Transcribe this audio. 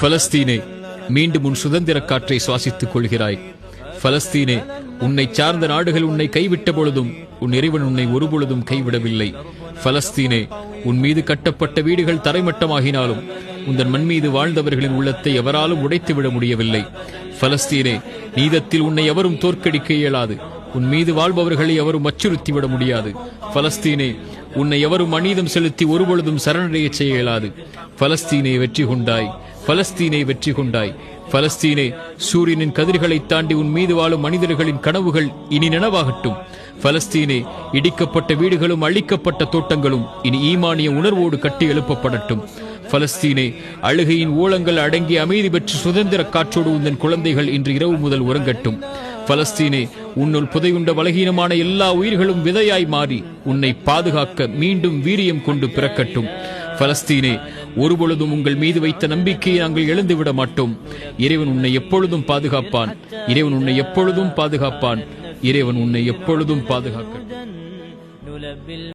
பலஸ்தீனே, மீண்டும் உன் சுதந்திர காற்றை சுவாசித்துக் கொள்கிறாய். பலஸ்தீனே, உன்னை சார்ந்த நாடுகள் உன்னை கைவிட்ட பொழுதும் உன் இறைவன் உன்னை ஒருபொழுதும் கைவிடவில்லை. பலஸ்தீனே, உன் மீது கட்டப்பட்ட வீடுகள் தரைமட்டமாகினாலும் உந்தன் மண் மீது வாழ்ந்தவர்களின் உள்ளத்தை எவராலும் உடைத்துவிட முடியவில்லை. பலஸ்தீனே, நீதத்தில் உன்னை எவரும் தோற்கடிக்க இயலாது. உன் மீது வாழ்பவர்களை எவரும் அச்சுறுத்திவிட முடியாது. பலஸ்தீனே, உன்னை எவரும் அநீதம் செலுத்தி ஒருபொழுதும் சரணடைய செய்ய இயலாது. பலஸ்தீனை வெற்றி கொண்டாய். பலஸ்தீனை வெற்றி கொண்டாய். பலஸ்தீனே, சூரியனின் கதிர்களை தாண்டி உன் மீது வாழும் மனிதர்களின் கனவுகள் இனி நனவாகட்டும். பலஸ்தீனே, இடிக்கப்பட்ட வீடுகளும் அழிக்கப்பட்ட தோட்டங்களும் இனி ஈமானிய உணர்வோடு கட்டி எழுப்பப்படட்டும். பலஸ்தீனே, அழுகையின் ஓலங்கள் அடங்கி அமைதி பெற்று சுதந்திர காற்றோடு உந்தன் குழந்தைகள் இன்று இரவு முதல் உறங்கட்டும். பலஸ்தீனே, உன்னுள் புதையுண்ட பலகீனமான எல்லா உயிர்களும் விதையாய் மாறி உன்னை பாதுகாக்க மீண்டும் வீரியம் கொண்டு பிறக்கட்டும். பலஸ்தீனே, ஒருபொழுதும் உங்கள் மீது வைத்த நம்பிக்கையை நாங்கள் இழந்துவிட மாட்டோம். இறைவன் உன்னை எப்பொழுதும் பாதுகாப்பான். இறைவன் உன்னை எப்பொழுதும் பாதுகாப்பான். இறைவன் உன்னை எப்பொழுதும் பாதுகாக்கட்டும்.